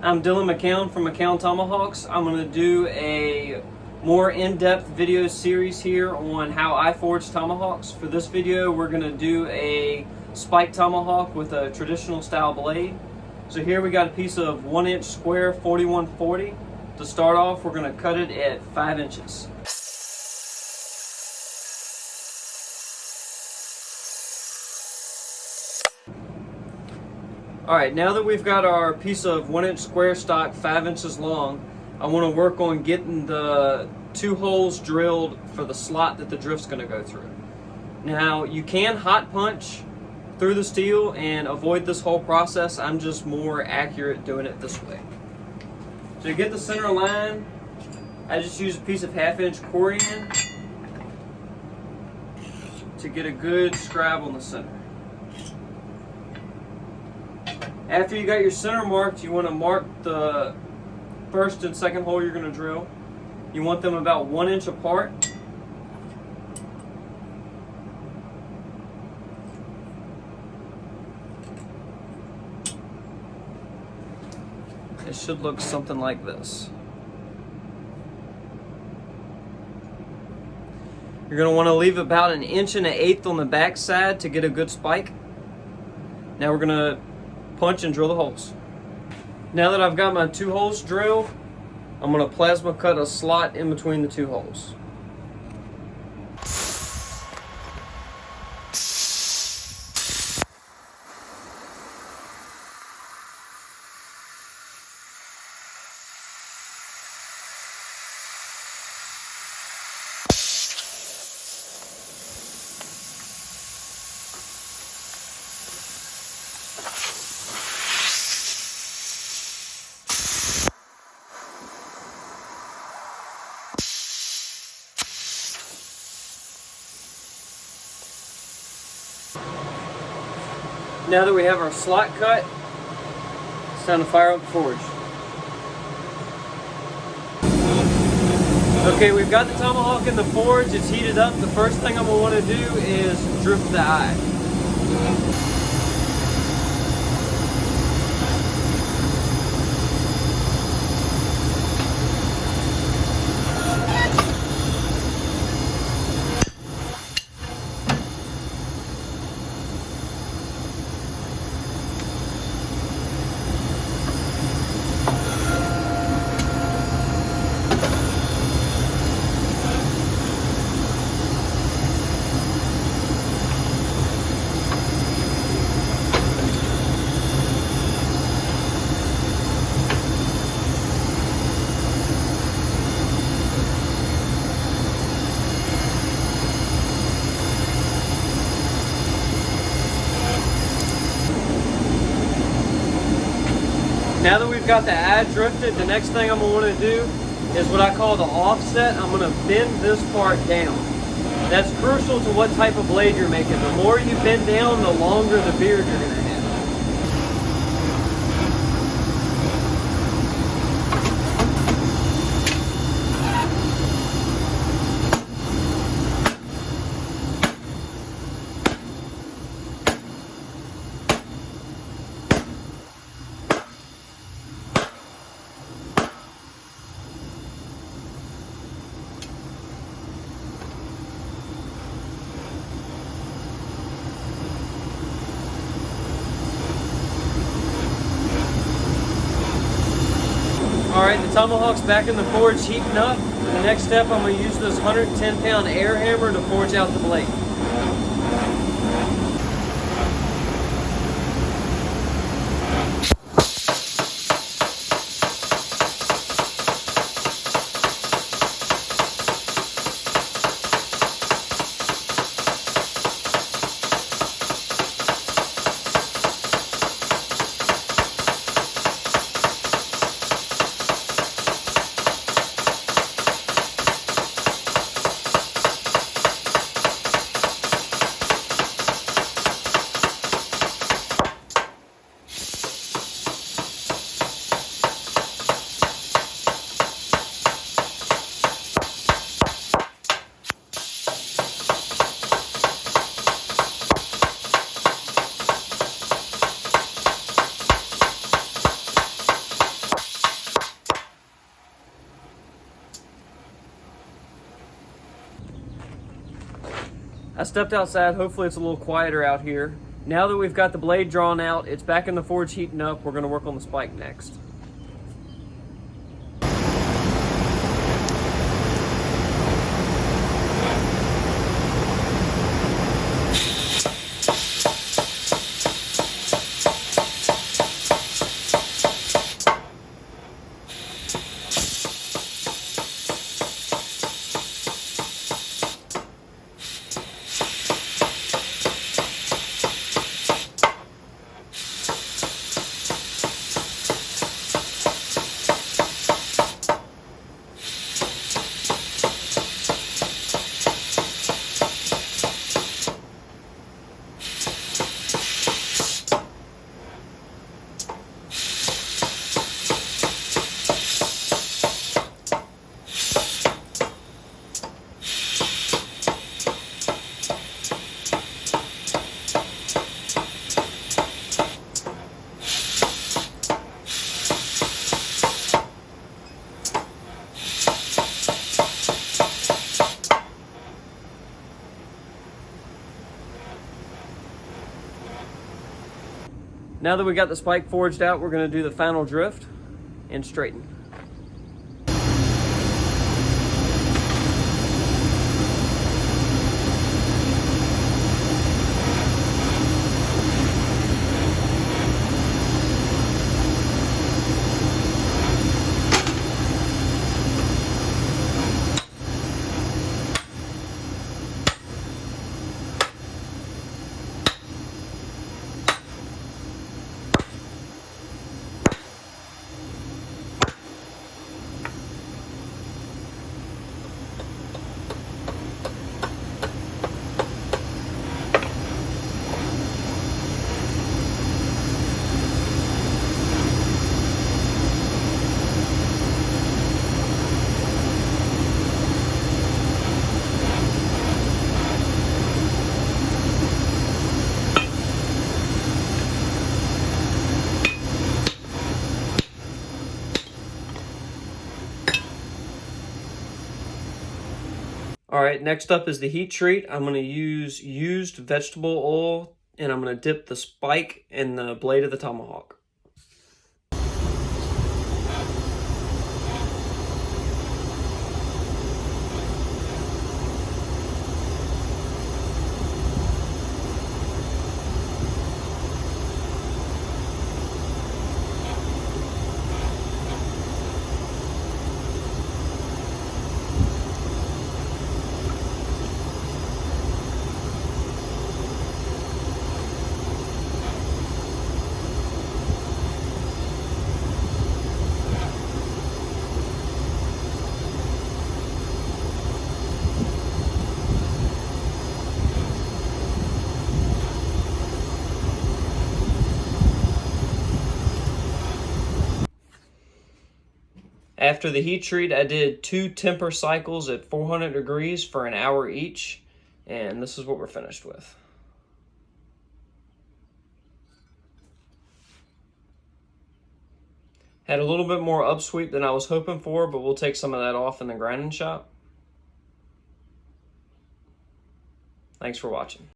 I'm Dylan McCoun from McCoun Tomahawks. I'm going to do a more in-depth video series here on how I forge tomahawks. For this video, we're going to do a spike tomahawk with a traditional style blade. So here we got a piece of 1-inch square 4140. To start off, we're going to cut it at 5 inches. Alright, now that we've got our piece of 1-inch square stock 5 inches long, I want to work on getting the 2 holes drilled for the slot that the drift's going to go through. Now, you can hot punch through the steel and avoid this whole process. I'm just more accurate doing it this way. So to get the center line, I just use a piece of 1/2-inch corian to get a good scribe on the center. After you got your center marked, you want to mark the first and second hole you're going to drill. You want them about 1 inch apart. It should look something like this. You're going to want to leave about 1 1/8 on the back side to get a good spike. Now we're going to punch and drill the holes. Now that I've got my 2 holes drilled, I'm going to plasma cut a slot in between the 2 holes. Now that we have our slot cut, it's time to fire up the forge. Okay, we've got the tomahawk in the forge, it's heated up. The first thing I'm going to want to do is drift the eye. Now that we've got the eye drifted, the next thing I'm going to want to do is what I call the offset. I'm going to bend this part down. That's crucial to what type of blade you're making. The more you bend down, the longer the beard you're going to have. Alright, the tomahawk's back in the forge heating up. For the next step, I'm going to use this 110-pound air hammer to forge out the blade. I stepped outside. Hopefully it's a little quieter out here. Now that we've got the blade drawn out, it's back in the forge heating up. We're going to work on the spike next. Now that we got the spike forged out, we're going to do the final drift and straighten. All right, next up is the heat treat. I'm going to use used vegetable oil, and I'm going to dip the spike in the blade of the tomahawk. After the heat treat, I did 2 temper cycles at 400 degrees for an hour each, and this is what we're finished with. Had a little bit more upsweep than I was hoping for, but we'll take some of that off in the grinding shop. Thanks for watching.